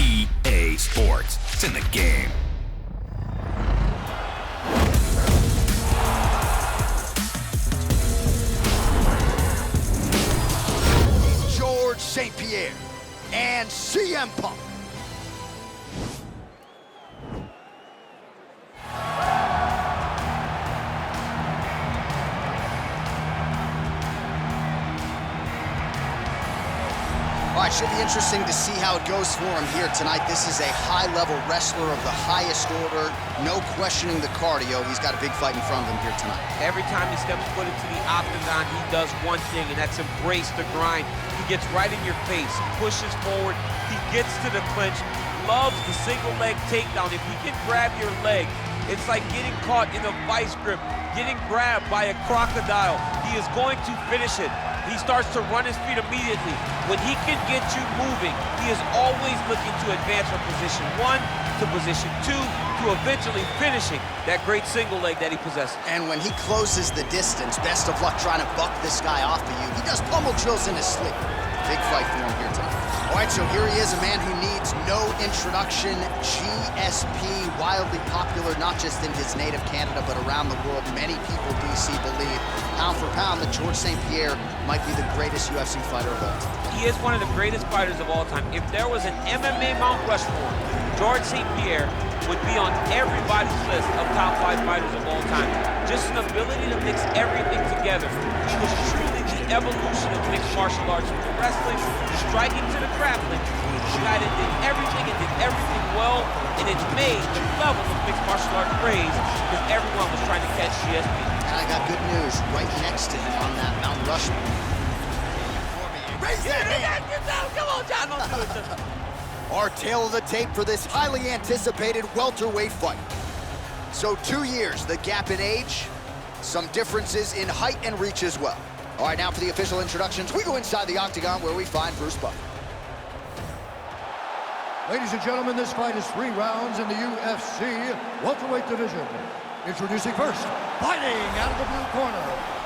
EA Sports. It's in the game. George St. Pierre and CM Punk. All right, should be interesting to see how it goes for him here tonight. This is a high-level wrestler of the highest order. No questioning the cardio. He's got a big fight in front of him here tonight. Every time he steps foot into the octagon, he does one thing, and that's embrace the grind. He gets right in your face, pushes forward, he gets to the clinch, loves the single leg takedown. If he can grab your leg, it's like getting caught in a vice grip, getting grabbed by a crocodile. He is going to finish it. He starts to run his feet immediately. When he can get you moving, he is always looking to advance from position 1 to position 2 to eventually finishing that great single leg that he possesses. And when he closes the distance, best of luck trying to buck this guy off of you. He does pummel drills in his sleep. Big fight for him here tonight. All right, so here he is, a man who needs no introduction. GSP, wildly popular, not just in his native Canada, but around the world. Many people, DC, believe, pound for pound, that George St. Pierre might be the greatest UFC fighter of all time. He is one of the greatest fighters of all time. If there was an MMA Mount Rushmore, George St. Pierre would be on everybody's list of top 5 fighters of all time. Just an ability to mix everything together. He was truly the evolution of mixed martial arts, from the wrestling, the striking to the grappling. The guy that did everything and did everything well, and it made the level of mixed martial arts praise because everyone was trying to catch GSP. And I got good news right next to him on that Mount Rushmore. Raise that hand! Come on, John, don't do it. Our tale of the tape for this highly anticipated welterweight fight. So 2 years, the gap in age, some differences in height and reach as well. All right, now for the official introductions, we go inside the octagon where we find Bruce Buffer. Ladies and gentlemen, this fight is 3 rounds in the UFC welterweight division. Introducing first, fighting out of the blue corner.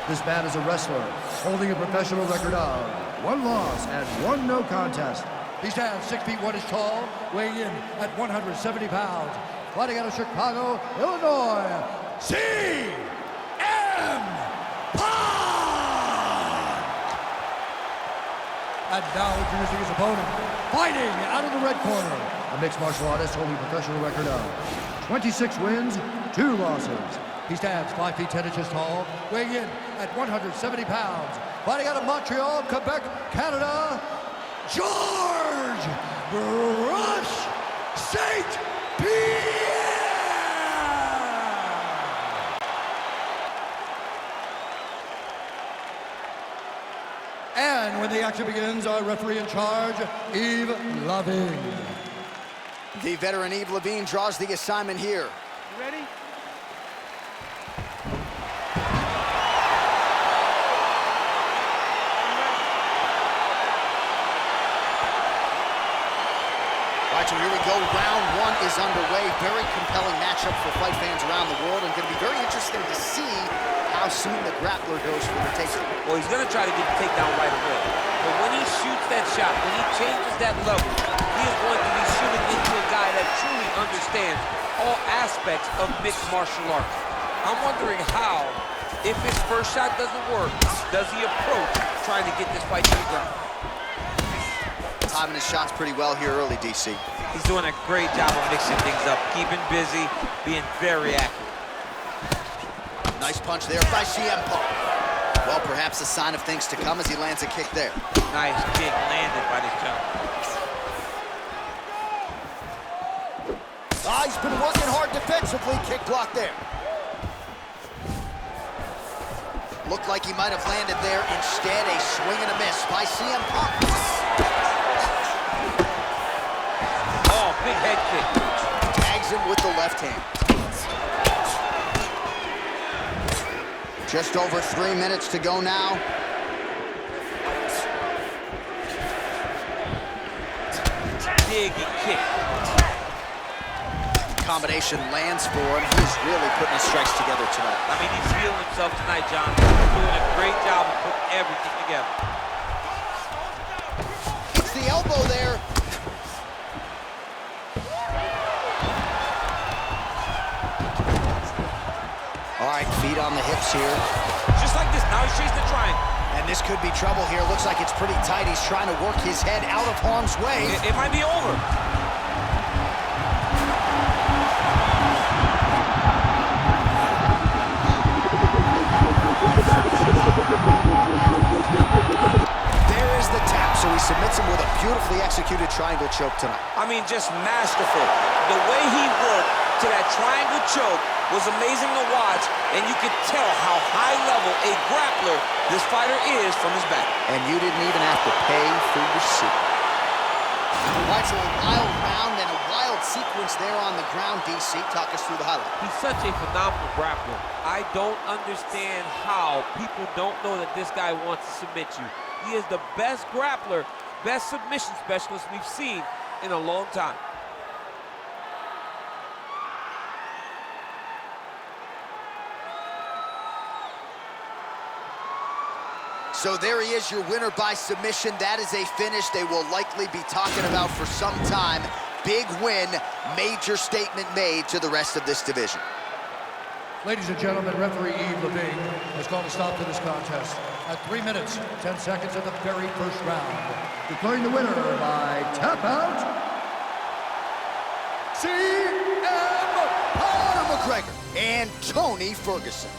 This man is a wrestler holding a professional record of 1 loss and 1 no contest. He stands 6 feet 1 inch tall, weighing in at 170 pounds. Fighting out of Chicago, Illinois, CM Punk! And now introducing his opponent, fighting out of the red corner, a mixed martial artist holding a professional record of 26 wins, 2 losses. He stands 5 feet 10 inches tall, weighing in at 170 pounds. Fighting out of Montreal, Quebec, Canada, George Brush St. Pierre! And when the action begins, our referee in charge, Yves Lavigne. The veteran Yves Lavigne draws the assignment here. You ready? All right, so here we go. Round 1 is underway. Very compelling matchup for fight fans around the world, and going to be very interesting to see how soon the grappler goes for the takedown. Well, he's going to try to get the takedown right away. But when he shoots that shot, when he changes that level, he is going to be shooting into a guy that truly understands all aspects of mixed martial arts. I'm wondering how, if his first shot doesn't work, does he approach trying to get this fight to the ground? Timing his shots pretty well here early, DC. He's doing a great job of mixing things up, keeping busy, being very accurate. Nice punch there by CM Punk. Well, perhaps a sign of things to come as he lands a kick there. Nice kick landed by this gentleman. He's been working hard defensively. Kick block there. Looked like he might have landed there. Instead, a swing and a miss by CM Punk. Oh, big head kick. Tags him with the left hand. Just over 3 minutes to go now. Big kick. Combination lands for him. He's really putting his strikes together tonight. I mean, he's feeling himself tonight, John. He's doing a great job of putting everything together. Hits the elbow there. And this could be trouble here. Looks like it's pretty tight. He's trying to work his head out of harm's way. It might be over. There is the tap, so he submits him with a beautifully executed triangle choke tonight. I mean, just masterful. The way he worked to that triangle choke was amazing to watch, and you could tell how high level a grappler this fighter is from his back. And you didn't even have to pay for your seat. Right, so a wild round and a wild sequence there on the ground. DC, talk us through the highlight. He's such a phenomenal grappler. I don't understand how people don't know that this guy wants to submit you. He is the best grappler, best submission specialist we've seen in a long time. So there he is, your winner by submission. That is a finish they will likely be talking about for some time. Big win, major statement made to the rest of this division. Ladies and gentlemen, referee Yves Levine has called a stop to this contest at 3 minutes, 10 seconds of the very first round. Declaring the winner by tap out, C.M. Conor McGregor and Tony Ferguson.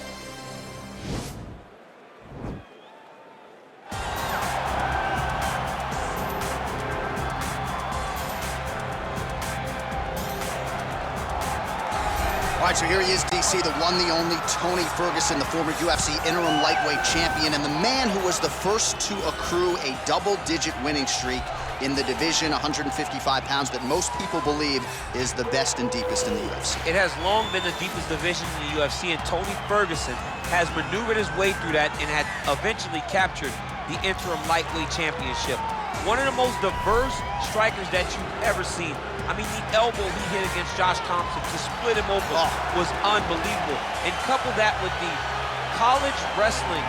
All right, so here he is, DC, the one, the only Tony Ferguson, the former UFC interim lightweight champion, and the man who was the first to accrue a double-digit winning streak in the division, 155 pounds, that most people believe is the best and deepest in the UFC. It has long been the deepest division in the UFC, and Tony Ferguson has maneuvered his way through that and had eventually captured the interim lightweight championship. One of the most diverse strikers that you've ever seen. I mean, the elbow he hit against Josh Thompson to split him open was unbelievable. And couple that with the college wrestling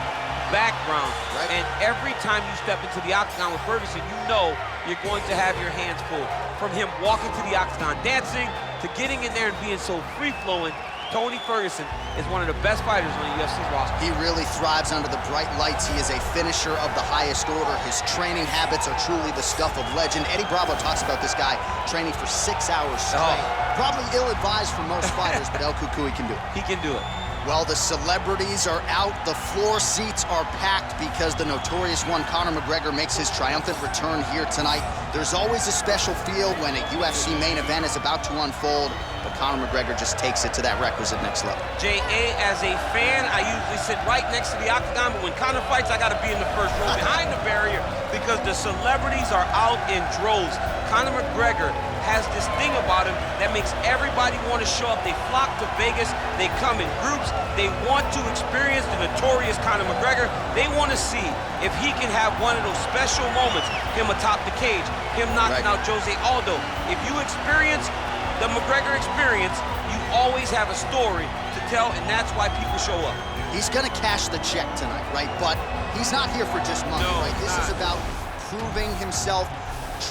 background, and every time you step into the octagon with Ferguson, you know you're going to have your hands full. From him walking to the octagon dancing, to getting in there and being so free-flowing, Tony Ferguson is one of the best fighters on the UFC's roster. He really thrives under the bright lights. He is a finisher of the highest order. His training habits are truly the stuff of legend. Eddie Bravo talks about this guy training for 6 hours straight. Probably ill-advised for most fighters, but El Cucuy can do it. He can do it. Well, the celebrities are out. The floor seats are packed because the notorious one, Conor McGregor, makes his triumphant return here tonight. There's always a special feel when a UFC main event is about to unfold, but Conor McGregor just takes it to that requisite next level. J.A., as a fan, I usually sit right next to the octagon, but when Conor fights, I got to be in the first row behind the barrier because the celebrities are out in droves. Conor McGregor has this thing about him that makes everybody want to show up. They flock to Vegas. They come in groups. They want to experience the notorious Conor McGregor. They want to see if he can have one of those special moments, him atop the cage, him knocking out Jose Aldo. If you experience the McGregor experience, you always have a story to tell, and that's why people show up. He's going to cash the check tonight, right? But he's not here for just money, right? This is about proving himself,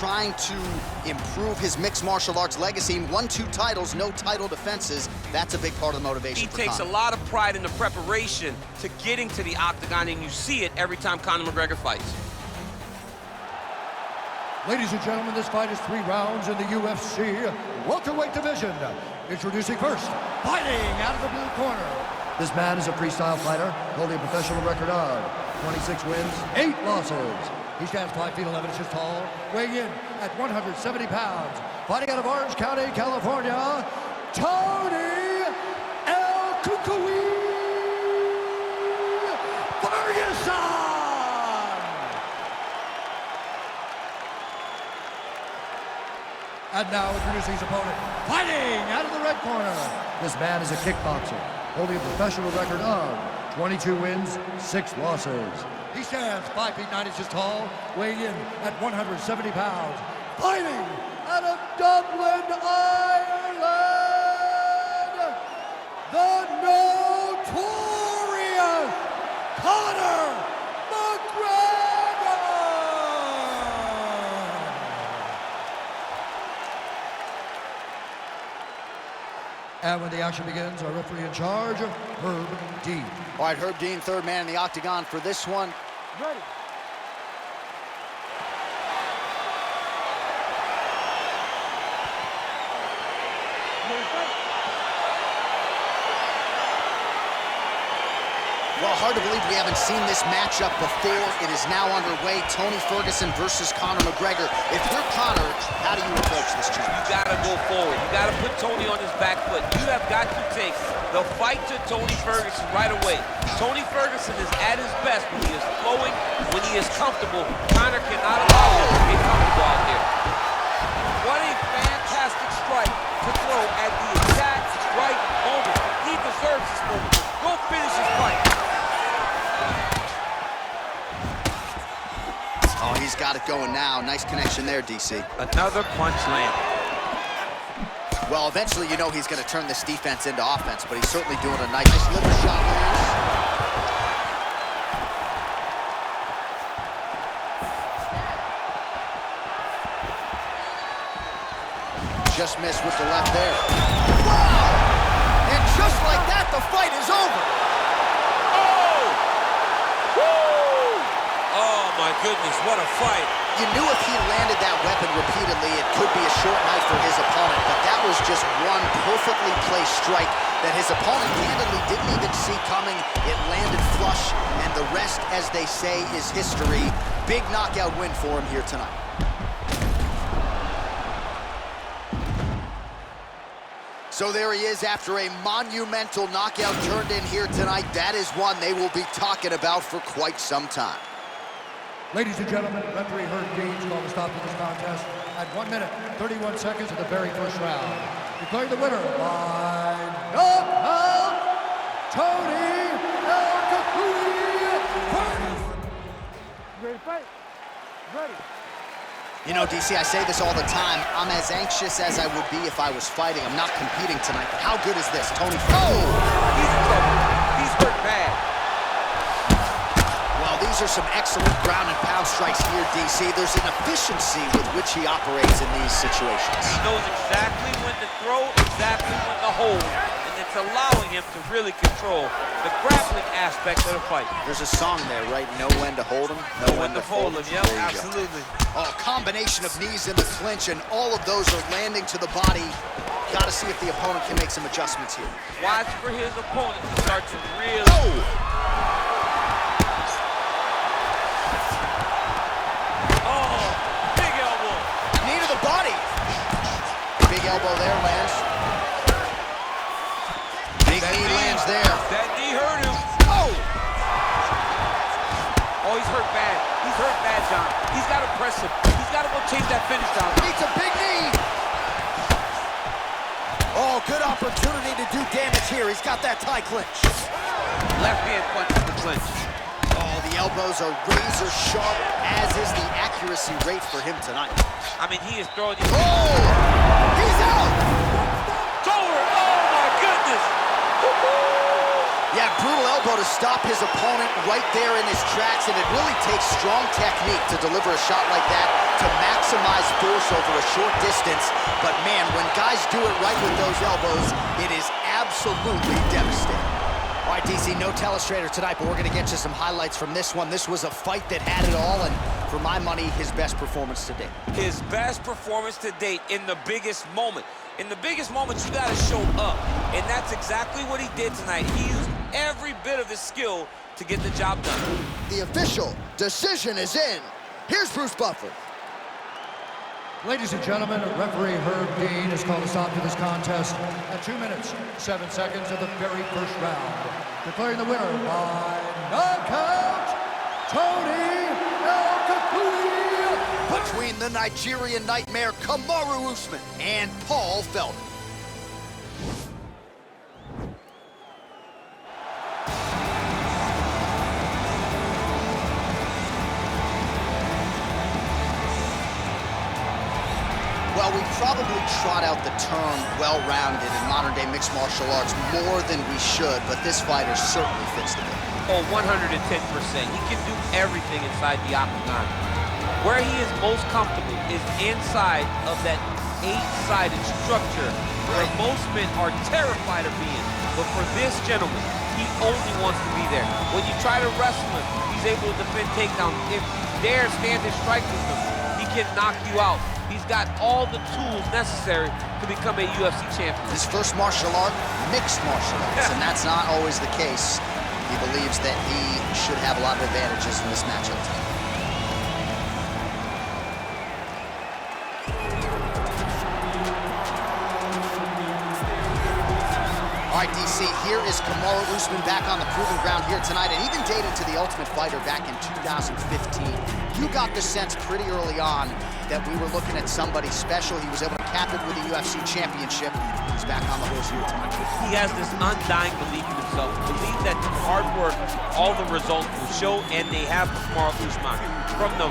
trying to improve his mixed martial arts legacy. 1-2 titles, no title defenses. That's a big part of the motivation for Conor. He takes a lot of pride in the preparation to getting to the octagon, and you see it every time Conor McGregor fights. Ladies and gentlemen, this fight is 3 rounds in the UFC welterweight division. Introducing first, fighting out of the blue corner. This man is a freestyle fighter, holding a professional record of 26 wins, 8 losses. He stands 5 feet 11 inches tall, weighing in at 170 pounds. Fighting out of Orange County, California, Tony El Cucuy Ferguson! And now introducing his opponent, fighting out of the red corner. This man is a kickboxer, holding a professional record of 22 wins, 6 losses. He stands 5 feet 9 inches tall, weighing in at 170 pounds. Fighting out of Dublin, Ireland, the notorious Conor McGregor! And when the action begins, our referee in charge, Herb Dean. All right, Herb Dean, third man in the octagon for this one. Ready. Well, hard to believe we haven't seen this matchup before. It is now underway. Tony Ferguson versus Conor McGregor. If you're Conor, how do you approach this challenge? You gotta go forward. You gotta put Tony on his back foot. You have got to take the fight to Tony Ferguson right away. Tony Ferguson is at his best when he is flowing, when he is comfortable. Conor cannot allow him to get comfortable out there. What a fantastic strike to throw at the exact right moment. He deserves this moment. Go finish his fight. Oh, he's got it going now. Nice connection there, DC. Another punch landed. Well, eventually, you know he's going to turn this defense into offense, but he's certainly doing a nice little shot. Just missed with the left there. Wow! And just like that, the fight is over. Oh! Woo! Oh, my goodness, what a fight. You knew if he landed that weapon repeatedly, it could be a short night for his opponent, but that was just one perfectly placed strike that his opponent candidly didn't even see coming. It landed flush, and the rest, as they say, is history. Big knockout win for him here tonight. So there he is after a monumental knockout turned in here tonight. That is one they will be talking about for quite some time. Ladies and gentlemen, referee Herb Dean's called a stop to this contest at 1 minute, 31 seconds of the very first round. Declaring the winner by knockout, Tony El Cacuy. Ready to fight? Ready. You know, DC, I say this all the time. I'm as anxious as I would be if I was fighting. I'm not competing tonight. How good is this, Tony? Oh! He's in trouble. He's hurt bad. Well, these are some excellent ground and pound strikes here, DC. There's an efficiency with which he operates in these situations. He knows exactly when to throw, exactly when to hold, and it's allowing him to really control the grappling aspect of the fight. There's a song there, right? Know when to hold him, know when to fold him. Yep, There you go. absolutely. Oh, combination of knees in the clinch, and all of those are landing to the body. Got to see if the opponent can make some adjustments here. Watch for his opponent to start to really... Oh! Oh, big elbow. Knee to the body. Big elbow there, lands. Big knee lands there. That knee hurt him. Oh! Oh, he's hurt bad. He's hurt bad, John. He's got to press him. He's got to go chase that finish down. Needs a big knee. Oh, good opportunity to do damage here. He's got that tie clinch. Left hand punch to the clinch. Oh, the elbows are razor sharp, as is the accuracy rate for him tonight. I mean, he is throwing these... Oh! He's out! It's over. Oh, my goodness. Yeah, brutal elbow to stop his opponent right there in his tracks, and it really takes strong technique to deliver a shot like that to maximize force over a short distance. But man, when guys do it right with those elbows, it is absolutely devastating. All right, DC, no telestrator tonight, but we're going to get you some highlights from this one. This was a fight that had it all, and for my money, his best performance to date. His best performance to date in the biggest moment. In the biggest moment, you got to show up, and that's exactly what he did tonight. He used every bit of his skill to get the job done. The official decision is in. Here's Bruce Buffer. Ladies and gentlemen, referee Herb Dean has called a stop to this contest at 2 minutes, 7 seconds of the very first round. Declaring the winner by knockout, Tony El Cacuy. Between the Nigerian Nightmare, Kamaru Usman, and Paul Felder. Well, we probably trot out the term well-rounded in modern-day mixed martial arts more than we should, but this fighter certainly fits the bill. Oh, 110%. He can do everything inside the octagon. Where he is most comfortable is inside of that 8-sided structure where most men are terrified of being. But for this gentleman, He only wants to be there. When you try to wrestle him, he's able to defend takedowns. If you dare stand and strike with him, he can knock you out. He's got all the tools necessary to become a UFC champion. His first martial art, mixed martial arts, and that's not always the case. He believes that he should have a lot of advantages in this matchup. All right, DC, here is Kamaru Usman back on the proving ground here tonight, and even dated to the Ultimate Fighter back in 2015. You got the sense pretty early on that we were looking at somebody special. He was able to cap it with a UFC championship. He's back on the horse here tonight. He has this undying belief in himself, believe that through hard work, all the results will show, and they have for Kamaru Usman. From the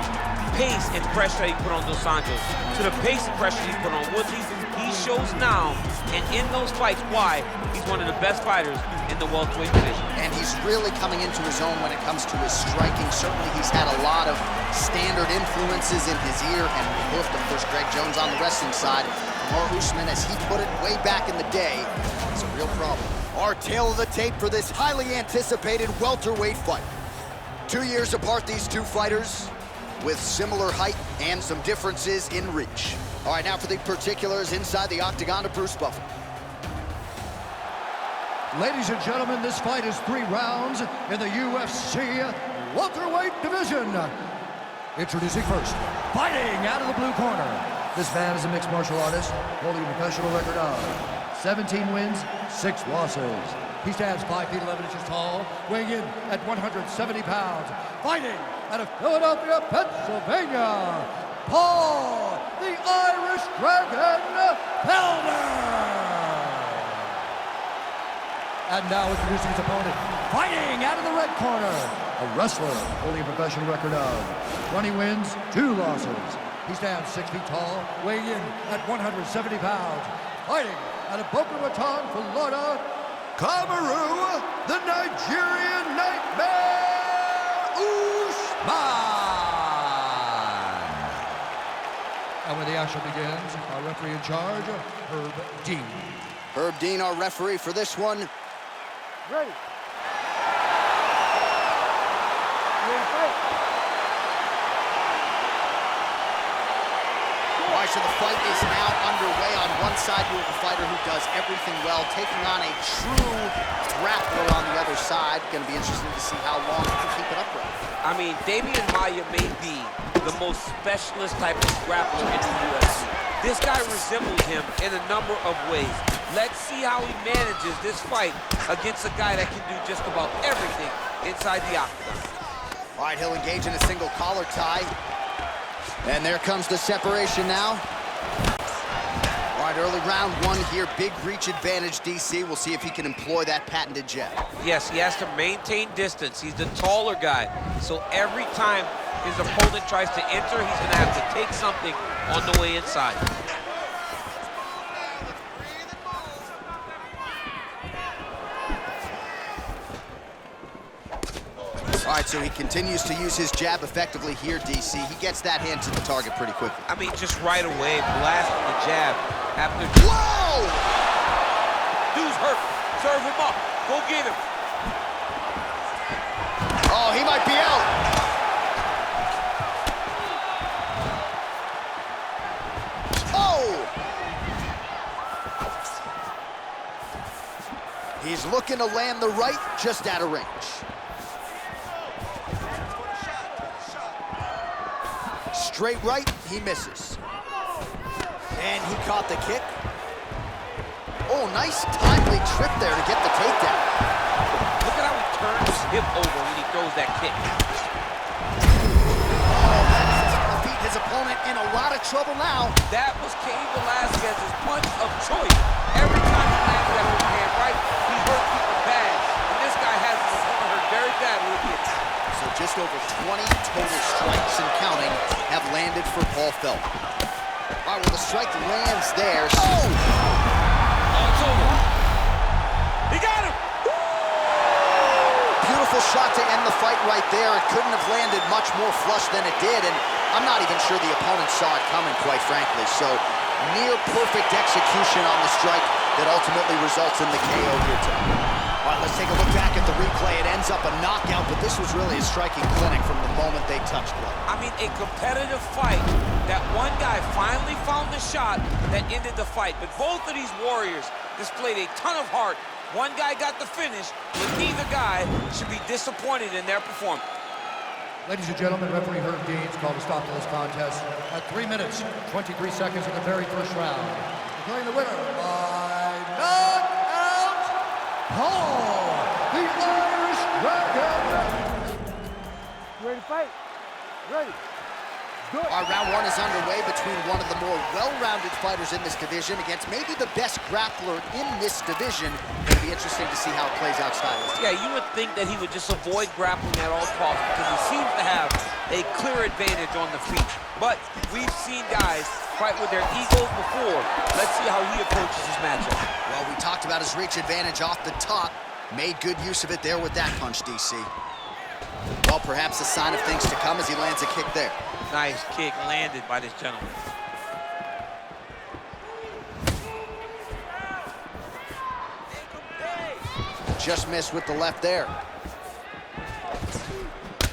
pace and pressure he put on Dos Anjos, to the pace and pressure he put on Woodley, he shows now, and in those fights, why he's one of the best fighters in the welterweight division. And he's really coming into his own when it comes to his striking. Certainly he's had a lot of standard influences in his ear, and we looked, of course, Greg Jones on the wrestling side. Kamaru Usman, as he put it way back in the day, is a real problem. Our tale of the tape for this highly anticipated welterweight fight. 2 years apart, these two fighters, with similar height and some differences in reach. All right, now for the particulars inside the octagon to Bruce Buffer. Ladies and gentlemen, this fight is 3 rounds in the UFC welterweight division. Introducing first, fighting out of the blue corner. This man is a mixed martial artist, holding a professional record of 17 wins, 6 losses. He stands 5 feet 11 inches tall, weighing in at 170 pounds. Fighting out of Philadelphia, Pennsylvania, Paul, the Irish Dragon Felder. And now introducing his opponent, fighting out of the red corner, a wrestler holding a professional record of 20 wins, 2 losses. He stands 6 feet tall, weighing in at 170 pounds. Fighting out of Boca Raton, Florida, Kamaru, the Nigerian Nightmare Usman. And when the action begins, our referee in charge, Herb Dean. Herb Dean, our referee for this one. Ready. Ready to fight. All right, so the fight is now underway. On one side, you have a fighter who does everything well, taking on a true grappler on the other side. Going to be interesting to see how long he can keep it upright. I mean, Damian Maia may be the most specialist type of grappler in the UFC. This guy resembles him in a number of ways. Let's see how he manages this fight against a guy that can do just about everything inside the octagon. All right, he'll engage in a single collar tie. And there comes the separation now. All right, early round 1 here, big reach advantage, DC. We'll see if he can employ that patented jab. Yes, he has to maintain distance. He's the taller guy. So every time his opponent tries to enter, he's gonna have to take something on the way inside. All right, so he continues to use his jab effectively here, DC. He gets that hand to the target pretty quickly. I mean, just right away, blasting the jab after. Whoa! Dude's hurt. Serve him up. Go get him. Oh, he might be out. Oh! He's looking to land the right, just out of range. Straight right, he misses. And he caught the kick. Oh, nice timely trip there to get the takedown. Look at how he turns his hip over when he throws that kick. Oh, that beat his opponent in a lot of trouble now. That was Cain Velasquez's punch of choice. Every time he lands that overhand right, he hurt people bad. And this guy has his opponent hurt very badly with the attack. So just over 20 total strikes and counting have landed for Paul Felder. All right, well, the strike lands there. Oh! It's over. He got him! Beautiful shot to end the fight right there. It couldn't have landed much more flush than it did, and I'm not even sure the opponent saw it coming, quite frankly. So near perfect execution on the strike that ultimately results in the KO here tonight. All right, let's take a look back at the replay. It ends up a knockout, but this was really a striking clinic from the moment they touched blood. I mean, a competitive fight. That one guy finally found the shot that ended the fight. But both of these warriors displayed a ton of heart. One guy got the finish, but neither guy should be disappointed in their performance. Ladies and gentlemen, referee Herb Deans called a stop to this contest at 3 minutes, 23 seconds in the very first round. Declaring the winner by knockout, Paul, the Irish Dragon. You ready to fight? Ready. Do it. Our round one is underway between one of the more well-rounded fighters in this division against maybe the best grappler in this division. It'll be interesting to see how it plays out stylistically. Yeah, you would think that he would just avoid grappling at all costs because he seems to have a clear advantage on the feet. But we've seen guys fight with their egos before. Let's see how he approaches his matchup. Well, we talked about his reach advantage off the top. Made good use of it there with that punch, DC. Well, perhaps a sign of things to come as he lands a kick there. Nice kick landed by this gentleman. Just missed with the left there.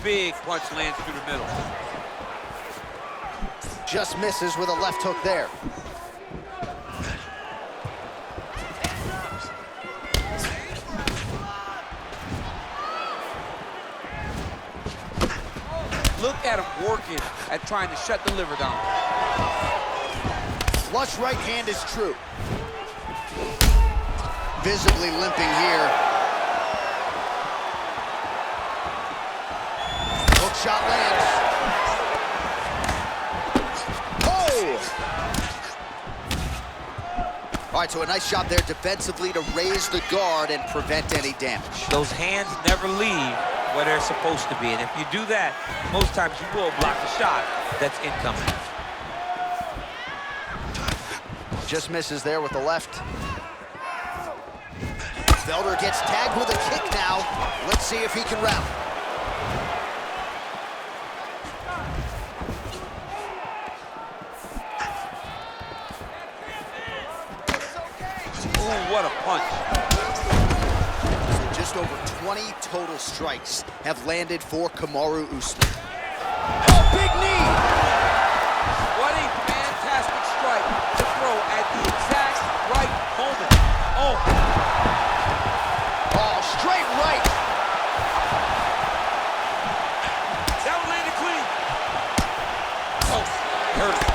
Big punch lands through the middle. Just misses with a left hook there. Look at him working at trying to shut the liver down. Flush right hand is true. Visibly limping here. Hook shot lands. Oh! All right, so a nice job there defensively to raise the guard and prevent any damage. Those hands never leave where they're supposed to be. And if you do that, most times you will block a shot that's incoming. Just misses there with the left. Felder gets tagged with a kick now. Let's see if he can rally. Ooh, what a punch. Just over 20 total strikes have landed for Kamaru Usman. Oh, big knee! What a fantastic strike to throw at the exact right moment. Oh, Oh, straight right. that one landed clean. Oh, hurt him.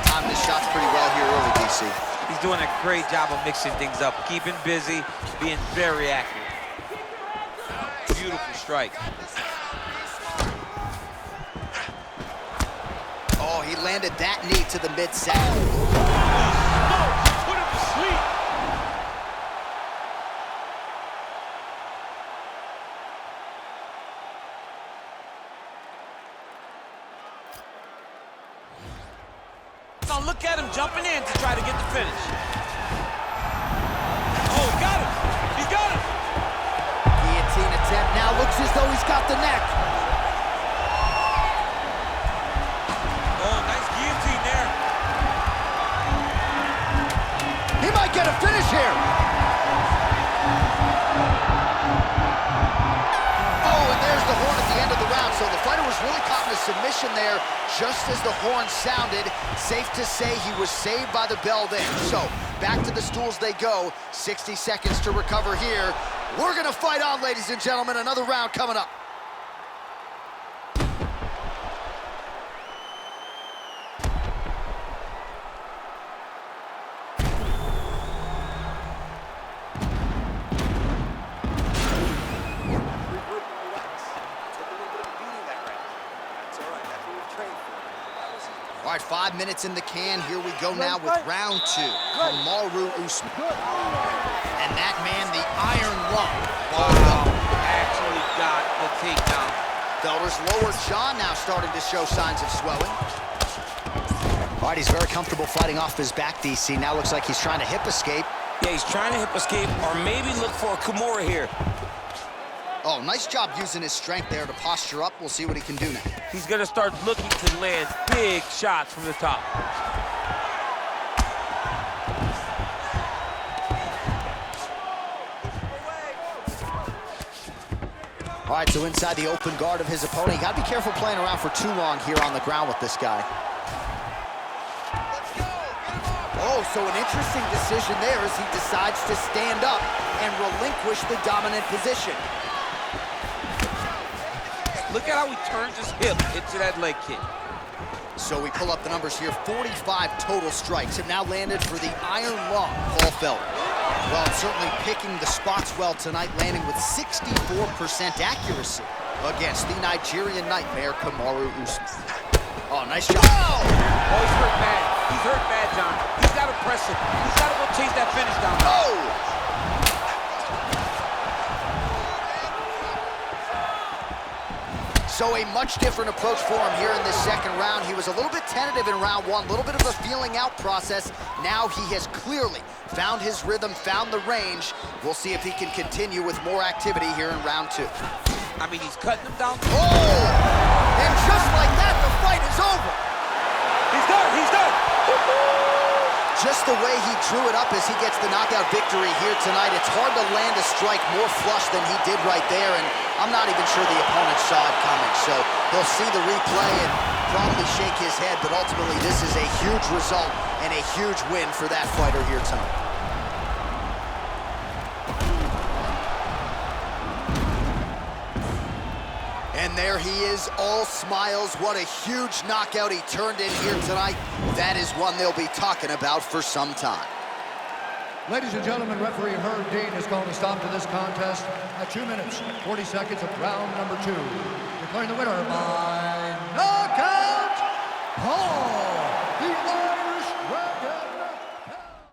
Timed this shot's pretty well here early, DC. He's doing a great job of mixing things up, keeping busy, being very accurate. Beautiful strike. Oh, he landed that knee to the mid-saddle. Put him to sleep. Now look at him jumping in to try to get the finish. Oh, got him. He got him. Guillotine attempt now looks as though he's got the neck. Oh, nice guillotine there. He might get a finish here. Oh, and there's the horn at the end of the round. So the fighter was really caught in a submission there just as the horn sounded. Safe to say he was saved by the bell there. So back to the stools they go. 60 seconds to recover here. We're gonna fight on, ladies and gentlemen. Another round coming up. All right, 5 minutes in the can. Here we go now with round two. Kamaru Usman. And that man, the Iron Lung. Wow, actually got the takedown. Felder's lower jaw now starting to show signs of swelling. All right, he's very comfortable fighting off his back, DC. Now looks like he's trying to hip escape. Yeah, he's trying to hip escape or maybe look for a Kimura here. Oh, nice job using his strength there to posture up. We'll see what he can do now. He's going to start looking to land big shots from the top. All right, so inside the open guard of his opponent. You got to be careful playing around for too long here on the ground with this guy. Oh, so an interesting decision there as he decides to stand up and relinquish the dominant position. Look at how he turns his hip into that leg kick. So we pull up the numbers here. 45 total strikes have now landed for the Iron Lung, Paul Felder. Well, certainly picking the spots well tonight, landing with 64% accuracy against the Nigerian Nightmare, Kamaru Usman. Oh, nice job. Oh, he's hurt bad. He's hurt bad, John. He's got to press it. He's got to go chase that finish down. Oh! So a much different approach for him here in this second round. He was a little bit tentative in round one, a little bit of a feeling out process. Now he has clearly found his rhythm, found the range. We'll see if he can continue with more activity here in round two. I mean, he's cutting him down. Oh! And just like that, the fight is over. He's done. He's done. Just the way he drew it up as he gets the knockout victory here tonight. It's hard to land a strike more flush than he did right there, and I'm not even sure the opponent saw it coming. So he'll see the replay and probably shake his head, but ultimately this is a huge result and a huge win for that fighter here tonight. And there he is, all smiles. What a huge knockout he turned in here tonight. That is one they'll be talking about for some time. Ladies and gentlemen, referee Herb Dean has called a stop to this contest at 2 minutes, 40 seconds of round number 2. Declaring the winner by